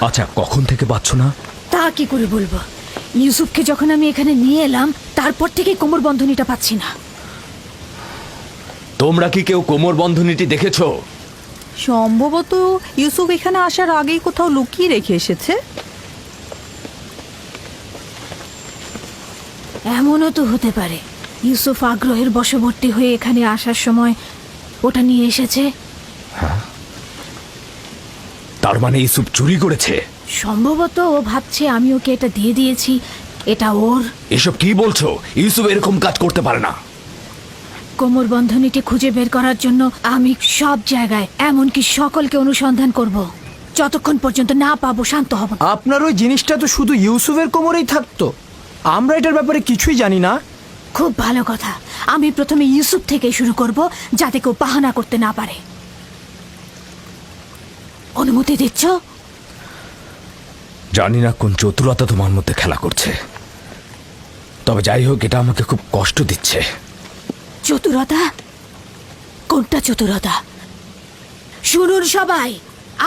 আচ্ছা, কখন থেকে পাচ্ছ না? তা কি করে বলবো? ইউসুফকে যখন আমি এখানে নিয়ে এলাম তারপর থেকে কোমর বন্ধনীটা পাচ্ছি না। তোমরা কি কেউ কোমর বন্ধনীটি দেখেছো? সম্ভবত ইউসুফ এখানে আসার আগেই কোথাও লুকিয়ে রেখে এসেছে। এমনও তো হতে পারে ইউসুফ আগ্রহের বশবর্তী হয়ে এখানে আসার সময় ওটা নিয়ে এসেছে। তার মানে ইউসুফ চুরি করেছে? সম্ভবত ও ভাবছে আমি ওকে এটা দিয়ে দিয়েছি, এটা ওর। এসব কি বলছো? ইউসুফ এরকম কাজ করতে পারে না। কোমর বন্ধনীটি খুঁজে বের করার জন্য আমি সব জায়গায়, এমনকি সকলকে অনুসন্ধান করব। যতক্ষণ পর্যন্ত না পাবো শান্ত হব না। আপনার ওই জিনিসটা তো শুধু ইউসুফের কোমরেই থাকতো, আমরা এটার ব্যাপারে কিছুই জানি না। খুব ভালো কথা। আমি প্রথমে ইউসুফ থেকে শুরু করব, যাতে কেউ বাহানা করতে না পারে। অনুমতি দিচ্ছ? জানি না কোন চতুরতা তোমার মধ্যে খেলা করছে, তবে যাই হোক এটা আমাকে খুব কষ্ট দিচ্ছে। চতুরতা? কোনটা চতুরতা? শুনুন সবাই,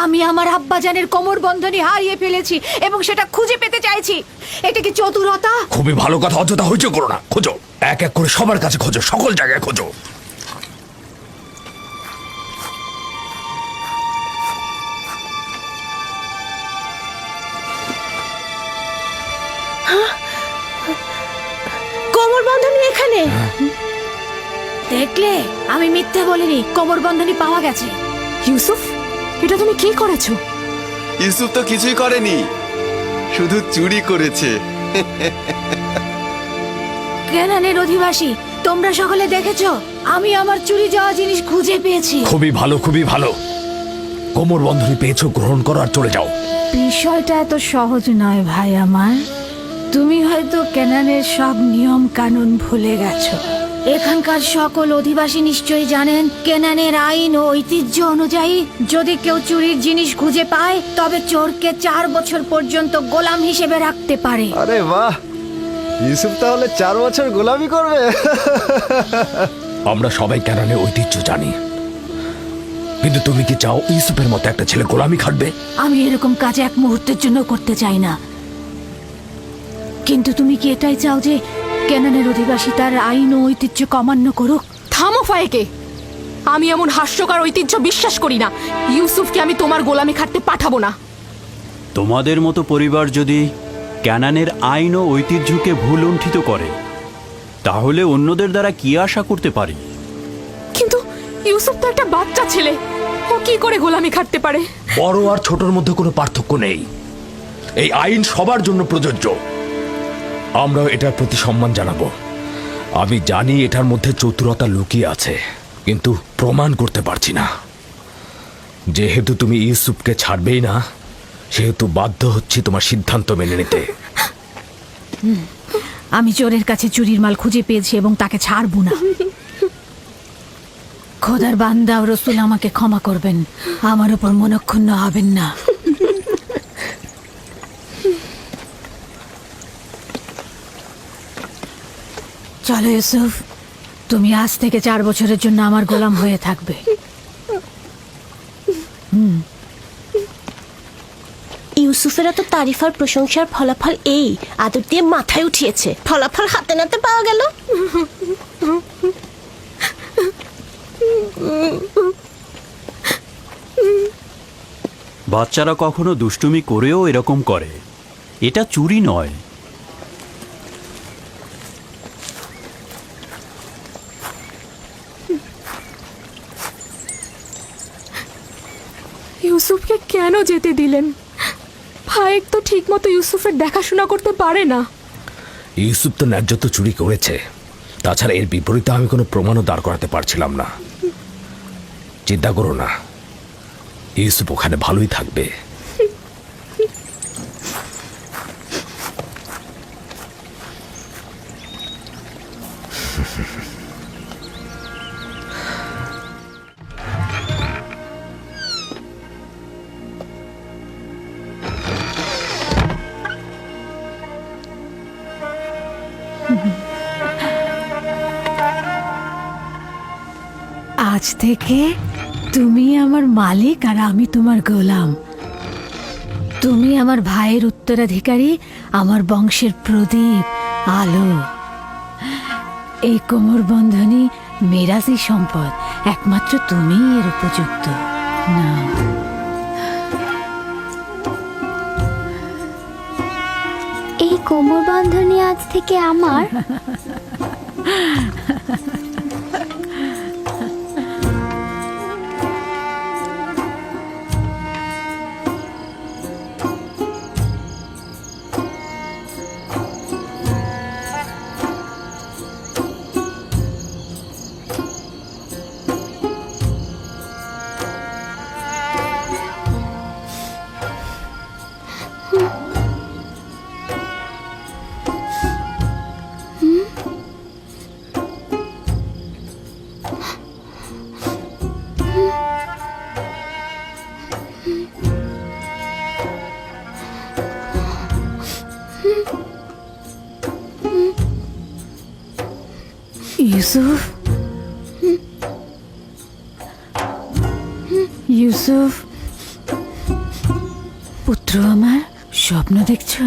আমি আমার আব্বাজানের কোমর বন্ধনী হারিয়ে ফেলেছি এবং সেটা খুঁজে পেতে চাইছি। এটা কি চতুরতা? খুবই ভালো কথা, অযথা হইচই করো না। খোঁজো, এক এক করে সবার কাছে খোঁজো, সকল জায়গায় খোঁজো। কোমর বন্ধনী এখানে। দেখলে, আমি মিথ্যে বলিনি, কোমর বন্ধনী পাওয়া গেছে। ইউসুফ, এটা তুমি কি করেছো? ইউসুফ তো কিছুই করেনি, শুধু চুরি করেছে। কেনানের অধিবাসী, তোমরা সকলে দেখেছো আমি আমার চুরি যাওয়া জিনিস খুঁজে পেয়েছি। খুবই ভালো, খুবই ভালো। কোমর বন্ধনী পেয়েছো, গ্রহণ করো আর চলে যাও। বিষয়টা এত সহজ নয় ভাই আমার। তুমি হয়তো কেনানের সব নিয়ম কানুন ভুলে গেছো। এখানকার সকল অধিবাসী নিশ্চয়ই জানেন কেনানের আইন ও ঐতিহ্য অনুযায়ী যদি কেউ চুরির জিনিস খুঁজে পায় তবে চোরকে 4 বছর পর্যন্ত গোলাম হিসেবে রাখতে পারে। আরে বাহ, ইউসুফ তাহলে 4 বছর গোলামি করবে। আমরা সবাই কেনানের ঐতিহ্য জানি, কিন্তু তুমি কি চাও ইউসুফের মতো একটা ছেলে গোলামি খাটবে? আমি এরকম কাজ এক মুহূর্তের জন্য করতে চাই না। কিন্তু তুমি কি এটাই চাও যে কেনানের অধিবাসী তার আইন ও ঐতিহ্য অমান্য করুক? থামো ফায়েকে, আমি এমন হাস্যকর ঐতিহ্য বিশ্বাস করি না। ইউসুফকে আমি তোমার গোলামি খাটতে পাঠাবো না। তোমাদের মতো পরিবার যদি ক্যানানের আইন ও ঐতিহ্যকে ভুল লুণ্ঠিত করে, তাহলে অন্যদের দ্বারা কি আশা করতে পারি? কিন্তু ইউসুফ তো একটা বাচ্চা ছেলে, ও কি করে গোলামি খাটতে পারে? বড় আর ছোটর মধ্যে কোনো পার্থক্য নেই। এই আইন সবার জন্য প্রযোজ্য। আমরাও এটার প্রতি সম্মান জানাবো। আমি জানি এটার মধ্যে চতুরতা লুকিয়ে আছে, কিন্তু প্রমাণ করতে পারছি না। যেহেতু তুমি ইউসুফকে ছাড়বেই না, সেহেতু বাধ্য হচ্ছি তোমার সিদ্ধান্ত মেনে নিতে। আমি চোরের কাছে চুরির মাল খুঁজে পেয়েছি এবং তাকে ছাড়বো না। খোদার বান্দা ও রসুল আমাকে ক্ষমা করবেন, আমার উপর মনক্ষুণ্ণ হবেন না। চলো ইউসুফ, তুমি আজ থেকে 4 বছরের জন্য আমার গোলাম হয়ে থাকবে। ইউসুফের এত তারিফ আর প্রশংসার ফলাফল এই আদর দিয়ে মাথায় উঠিয়েছে। ফলাফল হাতে নাতে পাওয়া গেল। বাচ্চারা কখনো দুষ্টুমি করেও এরকম করে, এটা চুরি নয়। ইউসুফকে কেন যেতে দিলেন? ফায়েক তো ঠিক মতো ইউসুফের দেখাশোনা করতে পারে না। ইউসুফ তো ন্যায্য তো চুরি করেছে, তাছাড়া এর বিপরীতে আমি কোনো প্রমাণও দাঁড় করাতে পারছিলাম না। চিন্তা করো না, ইউসুফ ওখানে ভালোই থাকবে। আজ থেকে তুমি আমার মালিক আর আমি তোমার গোলাম। তুমি আমার ভাইয়ের উত্তরাধিকারী, আমার বংশের প্রদীপ, আলো। এই কোমর বন্ধনী মেরাজি সম্পদ, একমাত্র তুমিই এর উপযুক্ত। না, এই কোমর বন্ধনী আজ থেকে আমার। ইউসুফ, ইউসুফ, পুত্র আমার, স্বপ্ন দেখছো?